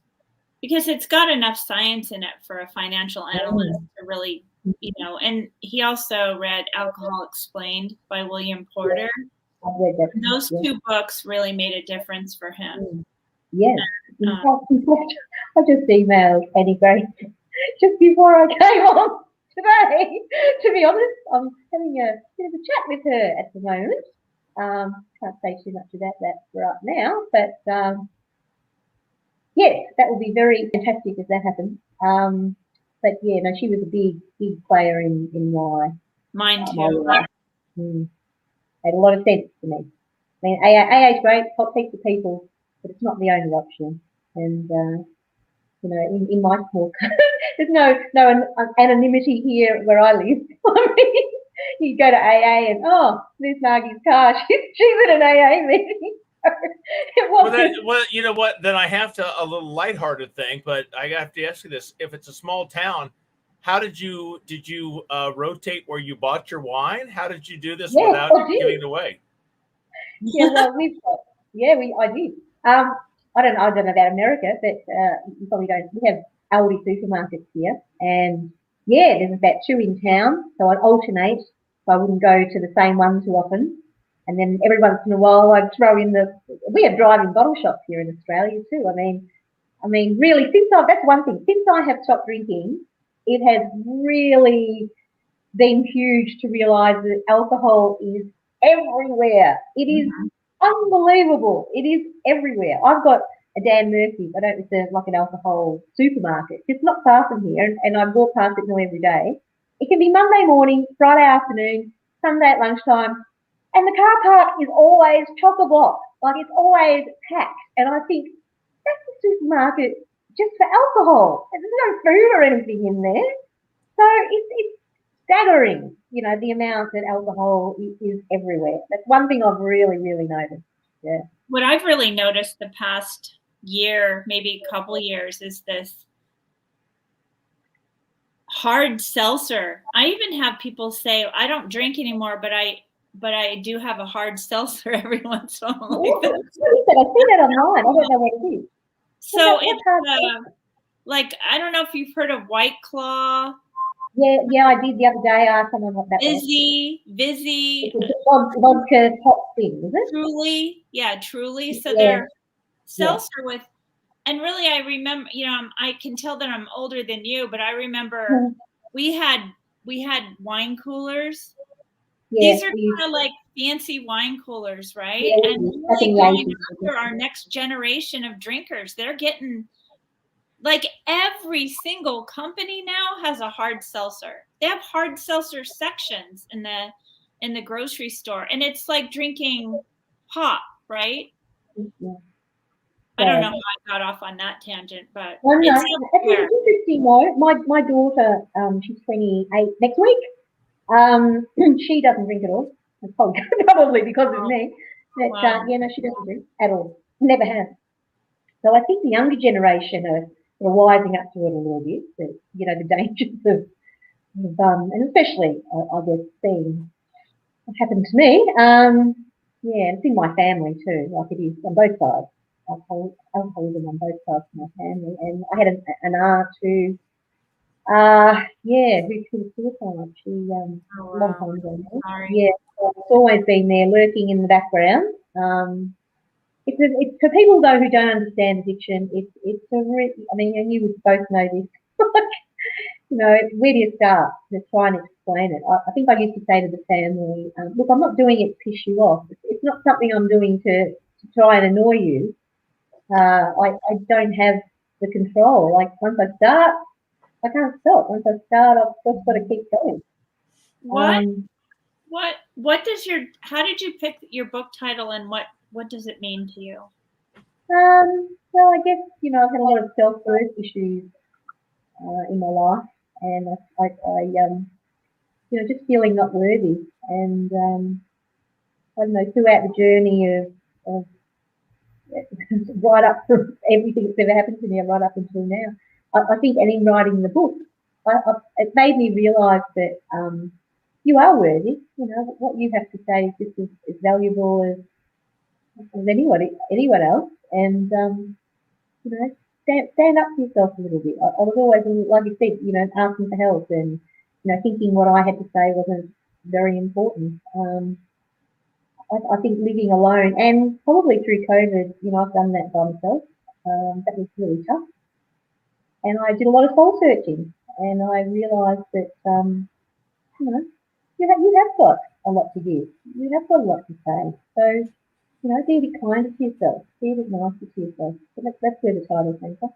because it's got enough science in it for a financial analyst to really, and he also read Alcohol Explained by William Porter. I read that. And those two books really made a difference for him. Yes. In fact, I just emailed Annie Grace just before I came on today. To be honest, I'm having a bit of a chat with her at the moment. Can't say too much about that right now, but yes, that would be very fantastic if that happened. But yeah, no, she was a big player in Mine my too. life. Made a lot of sense to me. I mean, AA is great, helps heaps of people, but it's not the only option. And you know, in my small, there's no anonymity here where I live. I mean, you go to AA and there's Margie's car. She's at an AA meeting. Well, you know what? Then I have to a little lighthearted thing, but I have to ask you this: if it's a small town, how did you rotate where you bought your wine? How did you do this without giving it away? Yeah, well, I did. I don't know about America, but you probably don't. We have Aldi supermarkets here, and yeah, there's about 2 in town, so I'd alternate, so I wouldn't go to the same one too often. And then every once in a while, I'd throw in we have drive-in bottle shops here in Australia too. I mean, really, that's one thing. Since I have stopped drinking, it has really been huge to realise that alcohol is everywhere. It is unbelievable. It is everywhere. I've got a Dan Murphy's. I don't know if it's like an alcohol supermarket. It's not far from here, and I walk past it nearly every day. It can be Monday morning, Friday afternoon, Sunday at lunchtime, and the car park is always chock-a-block. Like, it's always packed. And I think, that's the supermarket just for alcohol. There's no food or anything in there. So it's staggering, you know, the amount that alcohol is everywhere. That's one thing I've really, really noticed. Yeah. What I've really noticed the past year, maybe a couple of years, is this hard seltzer. I even have people say, I don't drink anymore, but I do have a hard seltzer every once in a while. What is it? I've seen that online. I don't know what it is. So it's like, I don't know if you've heard of White Claw. Yeah, I did the other day. I asked someone what that was. Vizzy. It's a vodka pop thing, is it? Truly. Yeah, Truly. So they're seltzer with, and really I remember, you know, I can tell that I'm older than you, but I remember we had wine coolers. Yeah, these are kind of like fancy wine coolers, right? Yeah, and really going after our next generation of drinkers. They're getting, like, every single company now has a hard seltzer. They have hard seltzer sections in the grocery store, and it's like drinking pop, right? Yeah. I don't know how I got off on that tangent, but it's interesting though. My daughter, she's 28 next week. She doesn't drink at all. Probably because of me. But yeah, no, she doesn't drink at all. Never has. So I think the younger generation are wising up to it a little bit. That, you know, the dangers of and especially I guess seeing what happened to me. Yeah, it's in my family too. Like, it is on both sides. Alcoholism on both sides of my family, and I had an aunt who who committed suicide. She long time ago now. Yeah, so it's always been there, lurking in the background. It's for people though who don't understand addiction. I mean, and you would both know this. You know, where do you start to try and explain it? I think I used to say to the family, look, I'm not doing it to piss you off. It's not something I'm doing to try and annoy you. I don't have the control. Like, once I start, I can't stop. Once I start, I've just got to keep going. How did you pick your book title, and what does it mean to you? Well, I guess, you know, I've had a lot of self-worth issues in my life, and I you know, just feeling not worthy, and I don't know, throughout the journey of right up from everything that's ever happened to me, right up until now, I think, and in writing the book, it made me realise that you are worthy. You know, what you have to say is just as valuable as anyone else, and you know, stand up for yourself a little bit. I was always, like you said, you know, asking for help, and you know, thinking what I had to say wasn't very important. I think living alone, and probably through COVID, you know, I've done that by myself. That was really tough, and I did a lot of soul searching, and I realised that you know, you have got a lot to give. You have got a lot to say. So, be a bit kinder to yourself. Be a bit nicer to yourself. So that's where the title came from.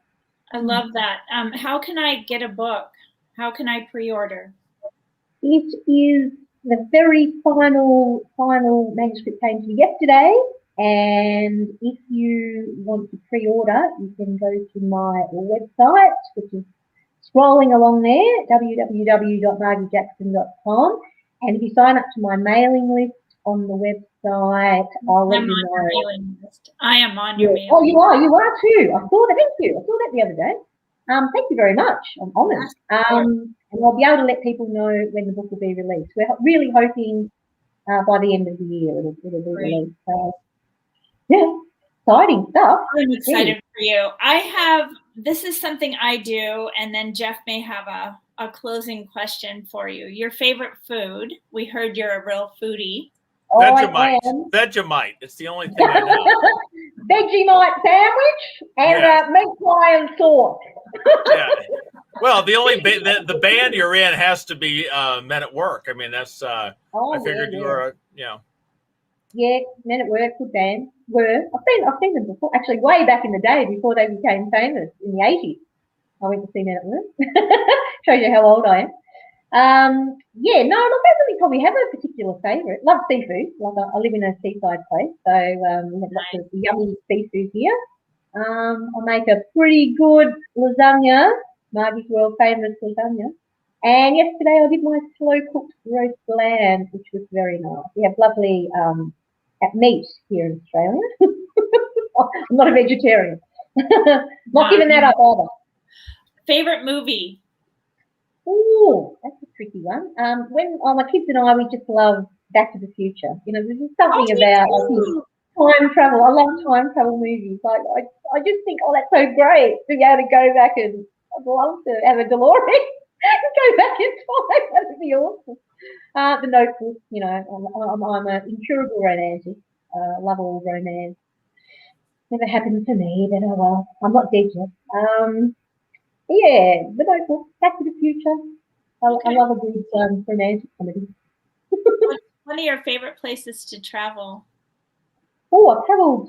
I love that. How can I get a book? How can I pre-order? It is the very final manuscript came to me yesterday. And if you want to pre-order, you can go to my website, which is scrolling along there, www.margyjackson.com. And if you sign up to my mailing list on the website, I'll let you know. I am on your mailing list. Oh, you are too. I saw that. Thank you. I saw that the other day. Thank you very much. I'm honoured. And I'll be able to let people know when the book will be released. We're really hoping by the end of the year it'll be released. So, yeah, exciting stuff. I'm excited for you. This is something I do, and then Jeff may have a closing question for you. Your favorite food? We heard you're a real foodie. Vegemite. It's the only thing I know. Vegemite sandwich and meat pie and sauce. Yeah. Well, the only the band you're in has to be Men at Work. I mean, that's I figured you were Yeah, Men at Work, good band. I've seen them before. Actually, way back in the day before they became famous in the 80s. I went to see Men at Work. Shows you how old I am. I don't really probably have a particular favourite. Love seafood. I live in a seaside place, so we have lots of yummy seafood here. I make a pretty good lasagna, Margy's world famous lasagna. And yesterday I did my slow cooked roast lamb, which was very nice. We have lovely meat here in Australia. I'm not a vegetarian. Not giving that up either. Favorite movie? Oh, that's a tricky one. When my kids and I, we just love Back to the Future. There's just something about time travel. I love time travel movies. I just think, that's so great to be able to go back, and I'd love to have a DeLorean and go back in time. That would be awesome. The Notebook. I'm an incurable romantic. Love all romance. Never happened to me, but oh well. I'm not dead yet. Yeah, The Notebook, Back to the Future. I love a good romantic comedy. What's one of your favorite places to travel? Oh, I've travelled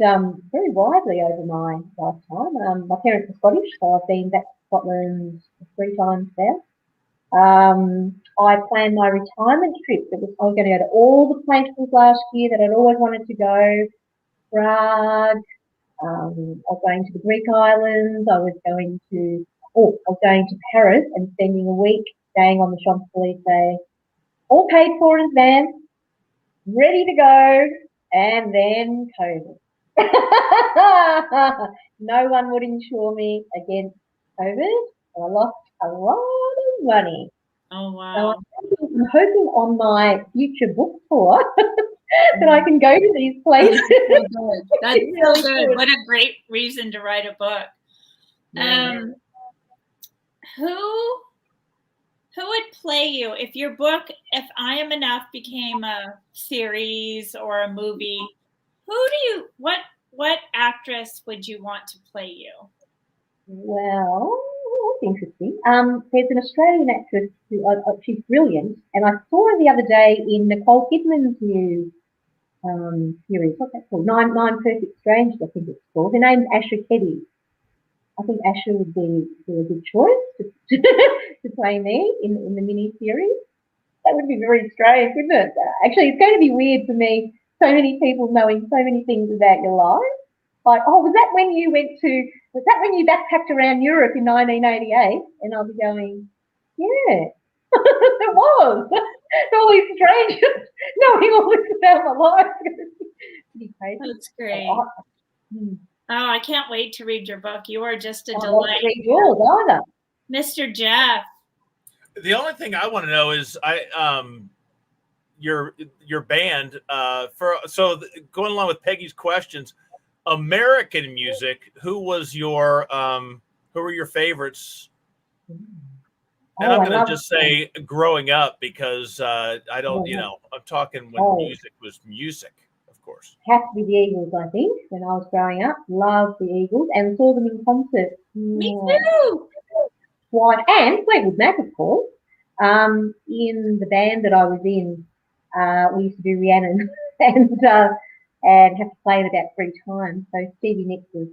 very widely over my lifetime. My parents are Scottish, so I've been back to Scotland 3 times now. I planned my retirement trip. I was going to go to all the places last year that I'd always wanted to go. Prague. I was going to the Greek islands. I was going to Paris and spending a week staying on the Champs-Élysées. All paid for in advance, ready to go, and then COVID. No one would insure me against COVID. I lost a lot of money. Oh, wow. So I'm hoping on my future book tour that I can go to these places. That's so good. What a great reason to write a book. Yeah. Who would play you if your book, If I Am Enough, became a series or a movie? What actress would you want to play you? Well, that's interesting. There's an Australian actress who she's brilliant, and I saw her the other day in Nicole Kidman's new series. What's that called? Nine Perfect Strangers, I think it's called. Her name's Asha Keddy. I think Asha would be a good choice to play me in the mini series. That would be very strange, wouldn't it? Actually, it's going to be weird for me. So many people knowing so many things about your life. Like, was that when you backpacked around Europe in 1988? And I'll be going, yeah, it was. All these strangers knowing all this about my life. Pretty crazy. That's great. Oh, I can't wait to read your book. You are just a delight. I read yours either. Mr. Jeff. The only thing I want to know is your band going along with Peggy's questions, American music, who were your favorites? And I'm going to just say growing up, because I don't, I'm talking when music was music, of course. Has to be the Eagles, I think, when I was growing up. Loved the Eagles and saw them in concert. Me too. And Fleetwood Mac, of course. In the band that I was in, we used to do Rhiannon and have to play it about 3 times. So Stevie Nicks was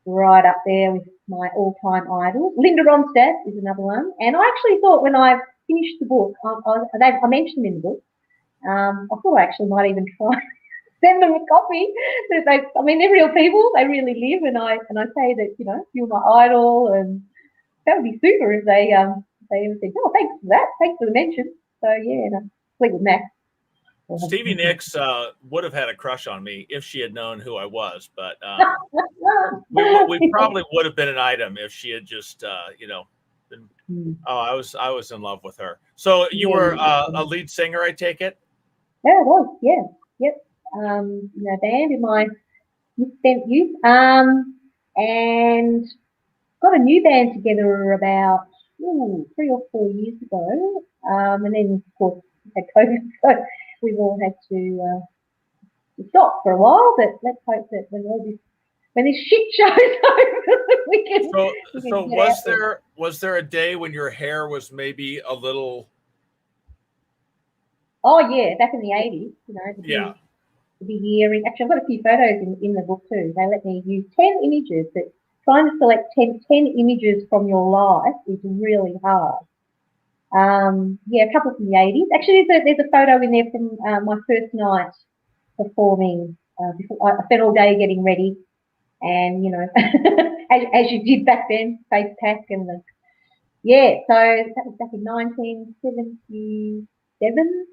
right up there with my all-time idols. Linda Ronstadt is another one. And I actually thought when I finished the book, I mentioned them in the book, I thought I actually might even try send them a copy. They're real people. They really live, and I say that you're my idol, and that would be super if they ever said, "Oh, thanks for that. Thanks for the mention." So yeah, sleep with Max. Stevie Nicks would have had a crush on me if she had known who I was, but we probably would have been an item if she had just been. Oh, I was in love with her. So you were a lead singer, I take it? Yeah, I was. Yeah, yep. Band in my misspent youth, and got a new band together about 3 or 4 years ago, and then of course we had COVID, so we've all had to stop for a while. But let's hope that when this shit show's over, we can. So was there a day when your hair was maybe a little? Oh yeah, back in the 80s, Yeah. The big earring. Actually, I've got a few photos in the book too. They let me use 10 images, but trying to select 10 images from your life is really hard. A couple from the 80s. Actually, there's a photo in there from my first night performing. Before I spent all day getting ready, and as you did back then, face pack and so that was back in 1977.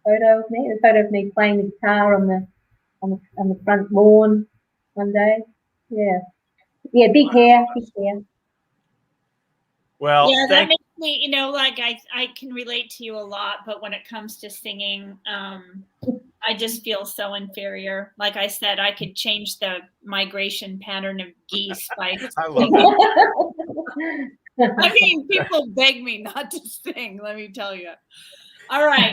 Photo of me. The photo of me playing the guitar on the front lawn one day. Yeah, big hair. Well, yeah, that makes me, like I can relate to you a lot, but when it comes to singing, I just feel so inferior. Like I said, I could change the migration pattern of geese by I love that. I mean, people beg me not to sing, let me tell you. All right.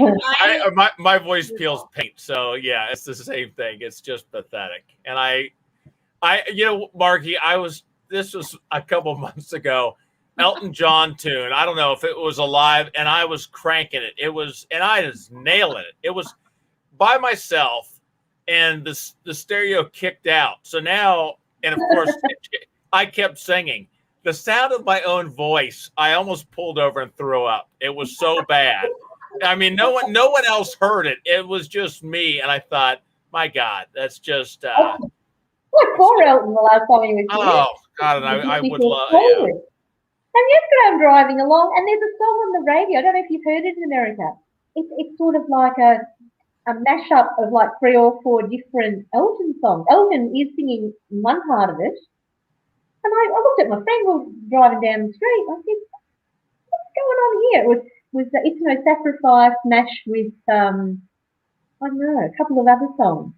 My voice peels paint, so yeah, it's the same thing. It's just pathetic. And Margy, this was a couple months ago, Elton John tune. I don't know if it was alive, and I was cranking it. And I was nailing it. It was by myself, and the stereo kicked out. So now, and of course, I kept singing. The sound of my own voice, I almost pulled over and threw up. It was so bad. I mean, no one else heard it. It was just me, and I thought, my God, that's just. Poor Elton the last time he was here. Oh God, and I would love. Yeah. And yesterday I'm driving along, and there's a song on the radio. I don't know if you've heard it in America. It's sort of like a mashup of like 3 or 4 different Elton songs. Elton is singing one part of it, and I looked at my friend who was driving down the street. I said, "What's going on here?" It was It's No Sacrifice mashed with I don't know, a couple of other songs.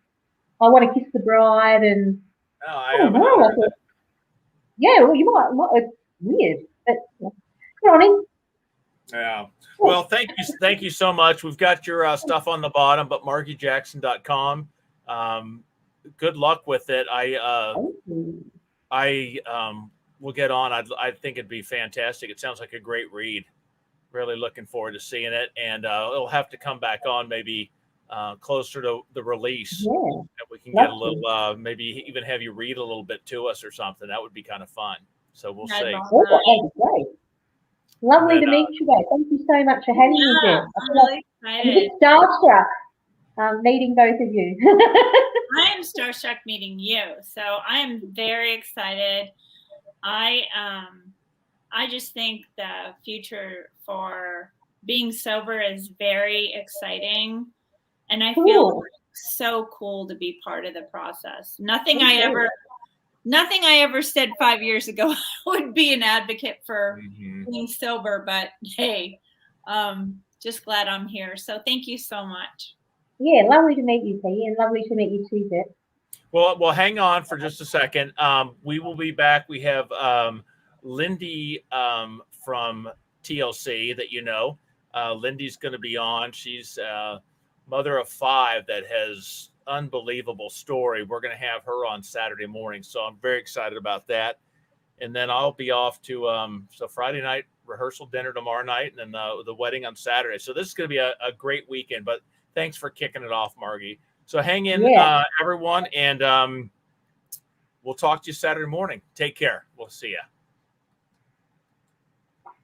I Want to Kiss the Bride and I haven't heard it. Yeah, well, you might. It's weird, but good on him. Yeah. Well, thank you so much. We've got your stuff on the bottom, but margyjackson.com. Good luck with it. I will get on. I think it'd be fantastic. It sounds like a great read. Really looking forward to seeing it, and it'll have to come back on maybe closer to the release. Yeah. And we can get a little, maybe even have you read a little bit to us or something. That would be kind of fun. So we'll see. Oh, that would be great. Lovely to meet you guys. Thank you so much for having me, Jeff. I'm really excited. I'm a bit starstruck meeting both of you. I am starstruck meeting you. So I am very excited. I just think the future for being sober is very exciting. And I feel so cool to be part of the process. Nothing I ever said 5 years ago would be an advocate for being sober, but hey, just glad I'm here. So thank you so much. Yeah, lovely to meet you, Peggy, and lovely to meet you too, Jeff. Well, hang on for just a second. We will be back. We have Lindy from TLC that you know. Lindy's going to be on. She's mother of 5 that has unbelievable story. We're going to have her on Saturday morning, so I'm very excited about that. And then I'll be off to so Friday night rehearsal dinner tomorrow night, and then the wedding on Saturday. So this is going to be a great weekend. But thanks for kicking it off, Margy. So hang in, everyone, and we'll talk to you Saturday morning. Take care. We'll see you.